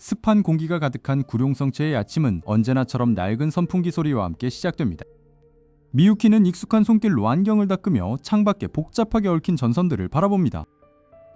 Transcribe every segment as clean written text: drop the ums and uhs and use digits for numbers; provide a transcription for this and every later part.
습한 공기가 가득한 구룡성체의 아침은 언제나처럼 낡은 선풍기 소리와 함께 시작됩니다. 미유키는 익숙한 손길로 안경을 닦으며 창밖에 복잡하게 얽힌 전선들을 바라봅니다.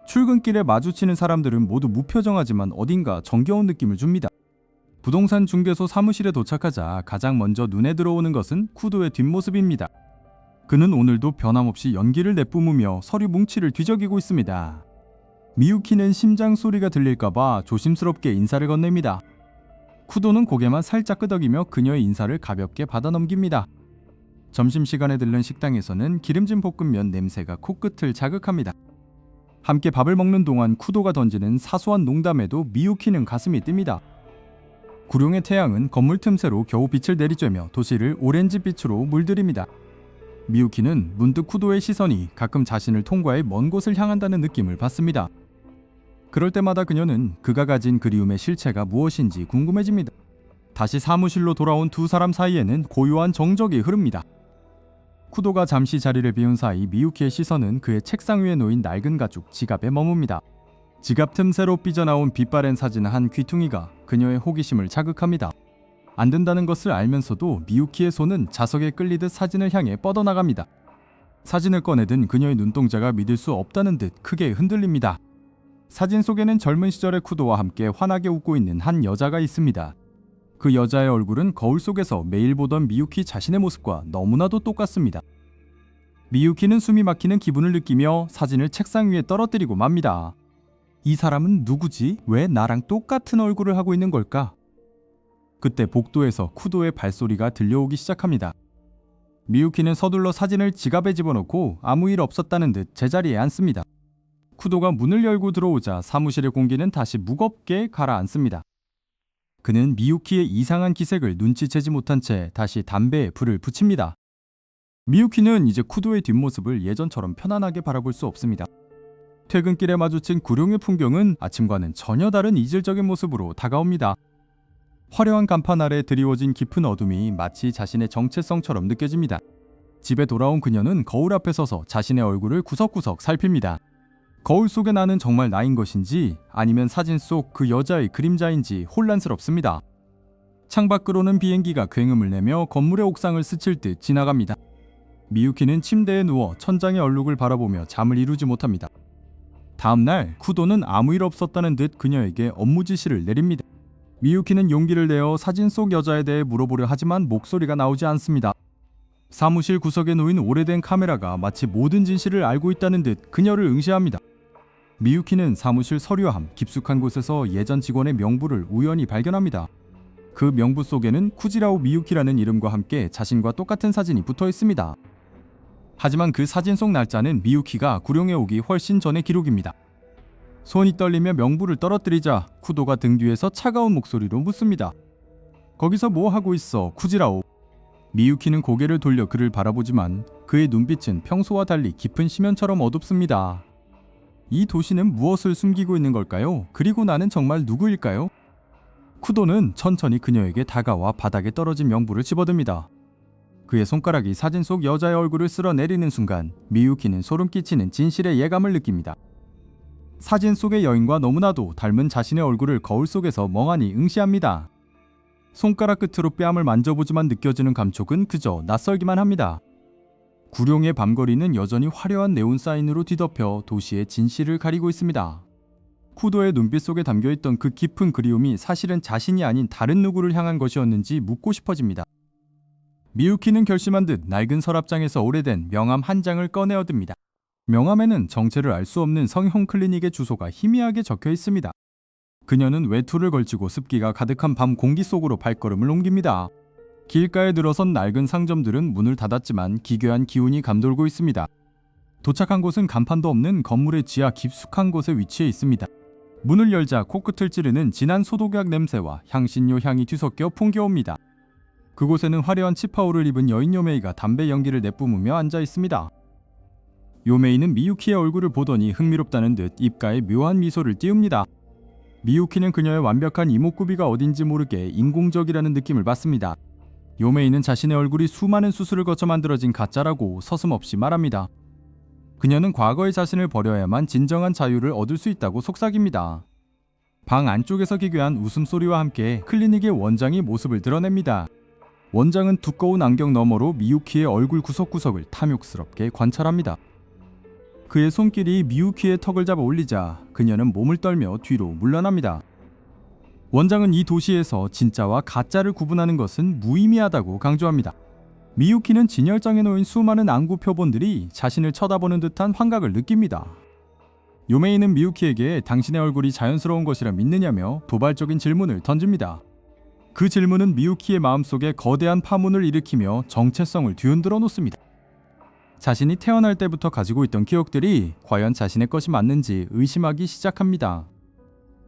출근길에 마주치는 사람들은 모두 무표정하지만 어딘가 정겨운 느낌을 줍니다. 부동산 중개소 사무실에 도착하자 가장 먼저 눈에 들어오는 것은 쿠도의 뒷모습입니다. 그는 오늘도 변함없이 연기를 내뿜으며 서류 뭉치를 뒤적이고 있습니다. 미유키는 심장 소리가 들릴까봐 조심스럽게 인사를 건넵니다. 쿠도는 고개만 살짝 끄덕이며 그녀의 인사를 가볍게 받아 넘깁니다. 점심시간에 들른 식당에서는 기름진 볶음면 냄새가 코끝을 자극합니다. 함께 밥을 먹는 동안 쿠도가 던지는 사소한 농담에도 미유키는 가슴이 뜹니다. 구룡의 태양은 건물 틈새로 겨우 빛을 내리쬐며 도시를 오렌지빛으로 물들입니다. 미유키는 문득 쿠도의 시선이 가끔 자신을 통과해 먼 곳을 향한다는 느낌을 받습니다. 그럴 때마다 그녀는 그가 가진 그리움의 실체가 무엇인지 궁금해집니다. 다시 사무실로 돌아온 두 사람 사이에는 고요한 정적이 흐릅니다. 쿠도가 잠시 자리를 비운 사이 미유키의 시선은 그의 책상 위에 놓인 낡은 가죽 지갑에 머뭅니다. 지갑 틈새로 삐져나온 빛바랜 사진 한 귀퉁이가 그녀의 호기심을 자극합니다. 안 된다는 것을 알면서도 미유키의 손은 자석에 끌리듯 사진을 향해 뻗어나갑니다. 사진을 꺼내든 그녀의 눈동자가 믿을 수 없다는 듯 크게 흔들립니다. 사진 속에는 젊은 시절의 쿠도와 함께 환하게 웃고 있는 한 여자가 있습니다. 그 여자의 얼굴은 거울 속에서 매일 보던 미유키 자신의 모습과 너무나도 똑같습니다. 미유키는 숨이 막히는 기분을 느끼며 사진을 책상 위에 떨어뜨리고 맙니다. 이 사람은 누구지? 왜 나랑 똑같은 얼굴을 하고 있는 걸까? 그때 복도에서 쿠도의 발소리가 들려오기 시작합니다. 미유키는 서둘러 사진을 지갑에 집어넣고 아무 일 없었다는 듯 제자리에 앉습니다. 쿠도가 문을 열고 들어오자 사무실의 공기는 다시 무겁게 가라앉습니다. 그는 미유키의 이상한 기색을 눈치채지 못한 채 다시 담배에 불을 붙입니다. 미유키는 이제 쿠도의 뒷모습을 예전처럼 편안하게 바라볼 수 없습니다. 퇴근길에 마주친 구룡의 풍경은 아침과는 전혀 다른 이질적인 모습으로 다가옵니다. 화려한 간판 아래 드리워진 깊은 어둠이 마치 자신의 정체성처럼 느껴집니다. 집에 돌아온 그녀는 거울 앞에 서서 자신의 얼굴을 구석구석 살핍니다. 거울 속에 나는 정말 나인 것인지 아니면 사진 속 그 여자의 그림자인지 혼란스럽습니다. 창밖으로는 비행기가 굉음을 내며 건물의 옥상을 스칠 듯 지나갑니다. 미유키는 침대에 누워 천장의 얼룩을 바라보며 잠을 이루지 못합니다. 다음날 쿠도는 아무 일 없었다는 듯 그녀에게 업무 지시를 내립니다. 미유키는 용기를 내어 사진 속 여자에 대해 물어보려 하지만 목소리가 나오지 않습니다. 사무실 구석에 놓인 오래된 카메라가 마치 모든 진실을 알고 있다는 듯 그녀를 응시합니다. 미유키는 사무실 서류함 깊숙한 곳에서 예전 직원의 명부를 우연히 발견합니다. 그 명부 속에는 쿠지라오 미유키라는 이름과 함께 자신과 똑같은 사진이 붙어 있습니다. 하지만 그 사진 속 날짜는 미유키가 구룡에 오기 훨씬 전의 기록입니다. 손이 떨리며 명부를 떨어뜨리자 쿠도가 등 뒤에서 차가운 목소리로 묻습니다. 거기서 뭐 하고 있어, 쿠지라오? 미유키는 고개를 돌려 그를 바라보지만 그의 눈빛은 평소와 달리 깊은 심연처럼 어둡습니다. 이 도시는 무엇을 숨기고 있는 걸까요? 그리고 나는 정말 누구일까요? 쿠도는 천천히 그녀에게 다가와 바닥에 떨어진 명부를 집어듭니다. 그의 손가락이 사진 속 여자의 얼굴을 쓸어내리는 순간 미유키는 소름 끼치는 진실의 예감을 느낍니다. 사진 속의 여인과 너무나도 닮은 자신의 얼굴을 거울 속에서 멍하니 응시합니다. 손가락 끝으로 뺨을 만져보지만 느껴지는 감촉은 그저 낯설기만 합니다. 구룡의 밤거리는 여전히 화려한 네온 사인으로 뒤덮여 도시의 진실을 가리고 있습니다. 쿠도의 눈빛 속에 담겨있던 그 깊은 그리움이 사실은 자신이 아닌 다른 누구를 향한 것이었는지 묻고 싶어집니다. 미유키는 결심한 듯 낡은 서랍장에서 오래된 명함 한 장을 꺼내 얻습니다. 명함에는 정체를 알 수 없는 성형 클리닉의 주소가 희미하게 적혀 있습니다. 그녀는 외투를 걸치고 습기가 가득한 밤 공기 속으로 발걸음을 옮깁니다. 길가에 들어선 낡은 상점들은 문을 닫았지만 기괴한 기운이 감돌고 있습니다. 도착한 곳은 간판도 없는 건물의 지하 깊숙한 곳에 위치해 있습니다. 문을 열자 코끝을 찌르는 진한 소독약 냄새와 향신료 향이 뒤섞여 풍겨옵니다. 그곳에는 화려한 치파오를 입은 여인 요메이가 담배 연기를 내뿜으며 앉아 있습니다. 요메이는 미유키의 얼굴을 보더니 흥미롭다는 듯 입가에 묘한 미소를 띄웁니다. 미유키는 그녀의 완벽한 이목구비가 어딘지 모르게 인공적이라는 느낌을 받습니다. 요메이는 자신의 얼굴이 수많은 수술을 거쳐 만들어진 가짜라고 서슴없이 말합니다. 그녀는 과거의 자신을 버려야만 진정한 자유를 얻을 수 있다고 속삭입니다. 방 안쪽에서 기괴한 웃음소리와 함께 클리닉의 원장이 모습을 드러냅니다. 원장은 두꺼운 안경 너머로 미유키의 얼굴 구석구석을 탐욕스럽게 관찰합니다. 그의 손길이 미유키의 턱을 잡아 올리자 그녀는 몸을 떨며 뒤로 물러납니다. 원장은 이 도시에서 진짜와 가짜를 구분하는 것은 무의미하다고 강조합니다. 미유키는 진열장에 놓인 수많은 안구 표본들이 자신을 쳐다보는 듯한 환각을 느낍니다. 요메이는 미유키에게 당신의 얼굴이 자연스러운 것이라 믿느냐며 도발적인 질문을 던집니다. 그 질문은 미유키의 마음속에 거대한 파문을 일으키며 정체성을 뒤흔들어 놓습니다. 자신이 태어날 때부터 가지고 있던 기억들이 과연 자신의 것이 맞는지 의심하기 시작합니다.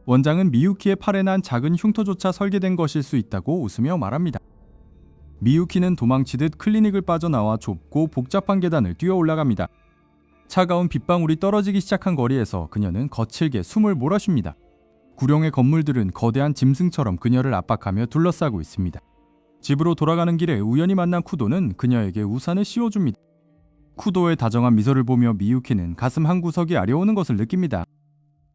원장은 미유키의 팔에 난 작은 흉터조차 설계된 것일 수 있다고 웃으며 말합니다. 미유키는 도망치듯 클리닉을 빠져나와 좁고 복잡한 계단을 뛰어 올라갑니다. 차가운 빗방울이 떨어지기 시작한 거리에서 그녀는 거칠게 숨을 몰아쉽니다. 구룡의 건물들은 거대한 짐승처럼 그녀를 압박하며 둘러싸고 있습니다. 집으로 돌아가는 길에 우연히 만난 쿠도는 그녀에게 우산을 씌워줍니다. 쿠도의 다정한 미소를 보며 미유키는 가슴 한구석이 아려오는 것을 느낍니다.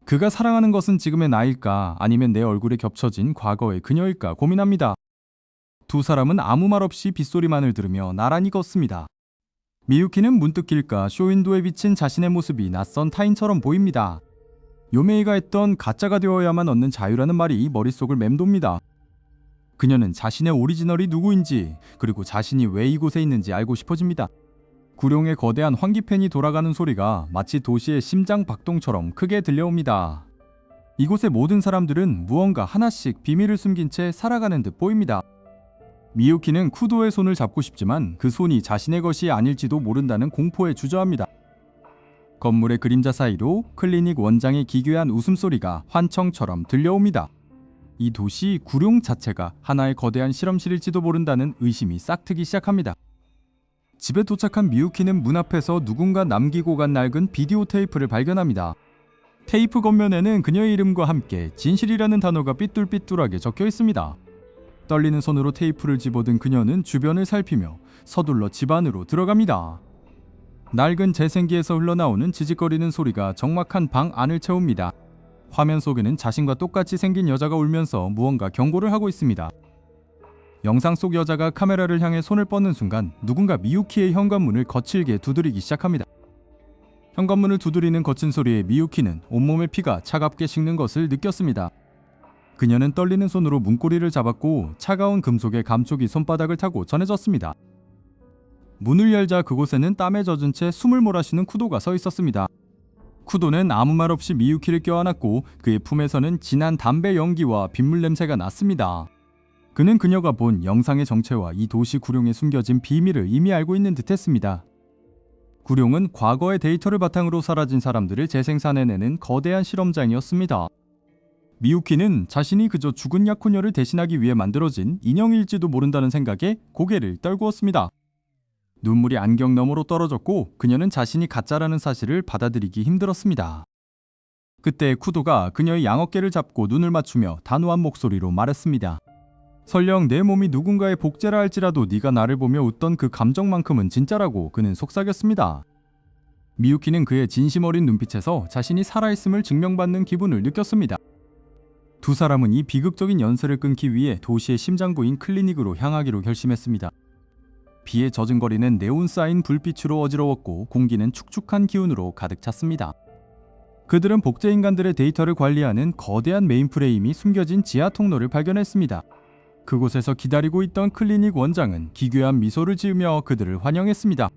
그가 사랑하는 것은 지금의 나일까 아니면 내 얼굴에 겹쳐진 과거의 그녀일까 고민합니다. 두 사람은 아무 말 없이 빗소리만을 들으며 나란히 걷습니다. 미유키는 문득 길가 쇼윈도에 비친 자신의 모습이 낯선 타인처럼 보입니다. 요메이가 했던 가짜가 되어야만 얻는 자유라는 말이 머릿속을 맴돕니다. 그녀는 자신의 오리지널이 누구인지 그리고 자신이 왜 이곳에 있는지 알고 싶어집니다. 구룡의 거대한 환기팬이 돌아가는 소리가 마치 도시의 심장 박동처럼 크게 들려옵니다. 이곳의 모든 사람들은 무언가 하나씩 비밀을 숨긴 채 살아가는 듯 보입니다. 미유키는 쿠도의 손을 잡고 싶지만 그 손이 자신의 것이 아닐지도 모른다는 공포에 주저합니다. 건물의 그림자 사이로 클리닉 원장의 기괴한 웃음소리가 환청처럼 들려옵니다. 이 도시 구룡 자체가 하나의 거대한 실험실일지도 모른다는 의심이 싹트기 시작합니다. 집에 도착한 미유키는 문 앞에서 누군가 남기고 간 낡은 비디오 테이프를 발견합니다. 테이프 겉면에는 그녀의 이름과 함께 진실이라는 단어가 삐뚤삐뚤하게 적혀 있습니다. 떨리는 손으로 테이프를 집어든 그녀는 주변을 살피며 서둘러 집 안으로 들어갑니다. 낡은 재생기에서 흘러나오는 지직거리는 소리가 적막한 방 안을 채웁니다. 화면 속에는 자신과 똑같이 생긴 여자가 울면서 무언가 경고를 하고 있습니다. 영상 속 여자가 카메라를 향해 손을 뻗는 순간 누군가 미유키의 현관문을 거칠게 두드리기 시작합니다. 현관문을 두드리는 거친 소리에 미유키는 온몸의 피가 차갑게 식는 것을 느꼈습니다. 그녀는 떨리는 손으로 문고리를 잡았고 차가운 금속의 감촉이 손바닥을 타고 전해졌습니다. 문을 열자 그곳에는 땀에 젖은 채 숨을 몰아쉬는 쿠도가 서 있었습니다. 쿠도는 아무 말 없이 미유키를 껴안았고 그의 품에서는 진한 담배 연기와 빗물 냄새가 났습니다. 그는 그녀가 본 영상의 정체와 이 도시 구룡에 숨겨진 비밀을 이미 알고 있는 듯했습니다. 구룡은 과거의 데이터를 바탕으로 사라진 사람들을 재생산해내는 거대한 실험장이었습니다. 미유키는 자신이 그저 죽은 약혼녀를 대신하기 위해 만들어진 인형일지도 모른다는 생각에 고개를 떨구었습니다. 눈물이 안경 너머로 떨어졌고 그녀는 자신이 가짜라는 사실을 받아들이기 힘들었습니다. 그때 쿠도가 그녀의 양어깨를 잡고 눈을 맞추며 단호한 목소리로 말했습니다. 설령 내 몸이 누군가의 복제라 할지라도 네가 나를 보며 웃던 그 감정만큼은 진짜라고 그는 속삭였습니다. 미유키는 그의 진심 어린 눈빛에서 자신이 살아있음을 증명받는 기분을 느꼈습니다. 두 사람은 이 비극적인 연쇄를 끊기 위해 도시의 심장부인 클리닉으로 향하기로 결심했습니다. 비에 젖은 거리는 네온 사인 불빛으로 어지러웠고 공기는 축축한 기운으로 가득 찼습니다. 그들은 복제 인간들의 데이터를 관리하는 거대한 메인프레임이 숨겨진 지하 통로를 발견했습니다. 그곳에서 기다리고 있던 클리닉 원장은 기괴한 미소를 지으며 그들을 환영했습니다.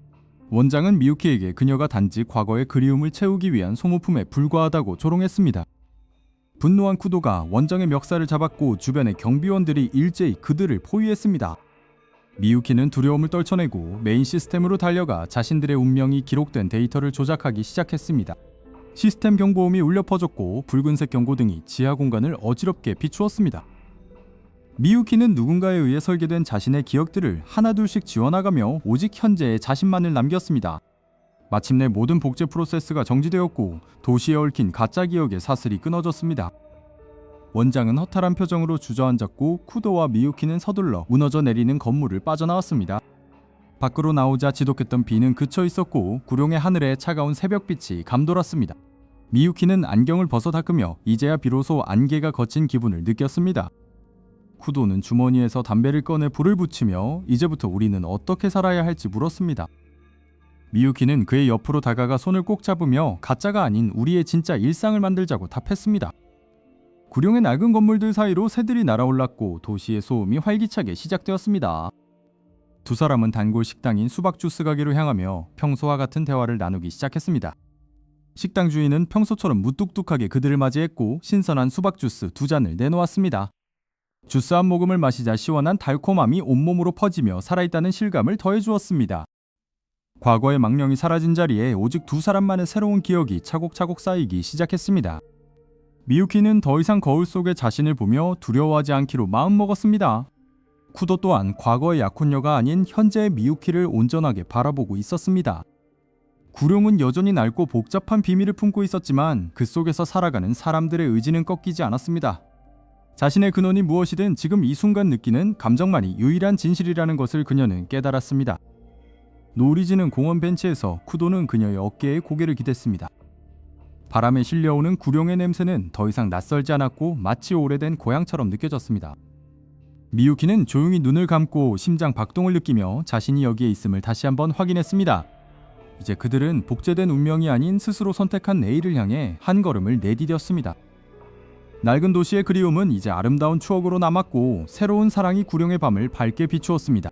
원장은 미유키에게 그녀가 단지 과거의 그리움을 채우기 위한 소모품에 불과하다고 조롱했습니다. 분노한 쿠도가 원장의 멱살을 잡았고 주변의 경비원들이 일제히 그들을 포위했습니다. 미유키는 두려움을 떨쳐내고 메인 시스템으로 달려가 자신들의 운명이 기록된 데이터를 조작하기 시작했습니다. 시스템 경보음이 울려 퍼졌고 붉은색 경고등이 지하 공간을 어지럽게 비추었습니다. 미유키는 누군가에 의해 설계된 자신의 기억들을 하나둘씩 지워나가며 오직 현재의 자신만을 남겼습니다. 마침내 모든 복제 프로세스가 정지되었고 도시에 얽힌 가짜 기억의 사슬이 끊어졌습니다. 원장은 허탈한 표정으로 주저앉았고 쿠도와 미유키는 서둘러 무너져 내리는 건물을 빠져나왔습니다. 밖으로 나오자 지독했던 비는 그쳐 있었고 구룡의 하늘에 차가운 새벽빛이 감돌았습니다. 미유키는 안경을 벗어 닦으며 이제야 비로소 안개가 걷힌 기분을 느꼈습니다. 쿠도는 주머니에서 담배를 꺼내 불을 붙이며 이제부터 우리는 어떻게 살아야 할지 물었습니다. 미유키는 그의 옆으로 다가가 손을 꼭 잡으며 가짜가 아닌 우리의 진짜 일상을 만들자고 답했습니다. 구룡의 낡은 건물들 사이로 새들이 날아올랐고 도시의 소음이 활기차게 시작되었습니다. 두 사람은 단골 식당인 수박 주스 가게로 향하며 평소와 같은 대화를 나누기 시작했습니다. 식당 주인은 평소처럼 무뚝뚝하게 그들을 맞이했고 신선한 수박 주스 2잔을 내놓았습니다. 주스 한 모금을 마시자 시원한 달콤함이 온몸으로 퍼지며 살아있다는 실감을 더해주었습니다. 과거의 망령이 사라진 자리에 오직 두 사람만의 새로운 기억이 차곡차곡 쌓이기 시작했습니다. 미유키는 더 이상 거울 속에 자신을 보며 두려워하지 않기로 마음먹었습니다. 쿠도 또한 과거의 약혼녀가 아닌 현재의 미유키를 온전하게 바라보고 있었습니다. 구룡은 여전히 낡고 복잡한 비밀을 품고 있었지만 그 속에서 살아가는 사람들의 의지는 꺾이지 않았습니다. 자신의 근원이 무엇이든 지금 이 순간 느끼는 감정만이 유일한 진실이라는 것을 그녀는 깨달았습니다. 노을이 지는 공원 벤치에서 쿠도는 그녀의 어깨에 고개를 기댔습니다. 바람에 실려오는 구룡의 냄새는 더 이상 낯설지 않았고 마치 오래된 고향처럼 느껴졌습니다. 미유키는 조용히 눈을 감고 심장 박동을 느끼며 자신이 여기에 있음을 다시 한번 확인했습니다. 이제 그들은 복제된 운명이 아닌 스스로 선택한 내일을 향해 한 걸음을 내디뎠습니다. 낡은 도시의 그리움은 이제 아름다운 추억으로 남았고 새로운 사랑이 구룡의 밤을 밝게 비추었습니다.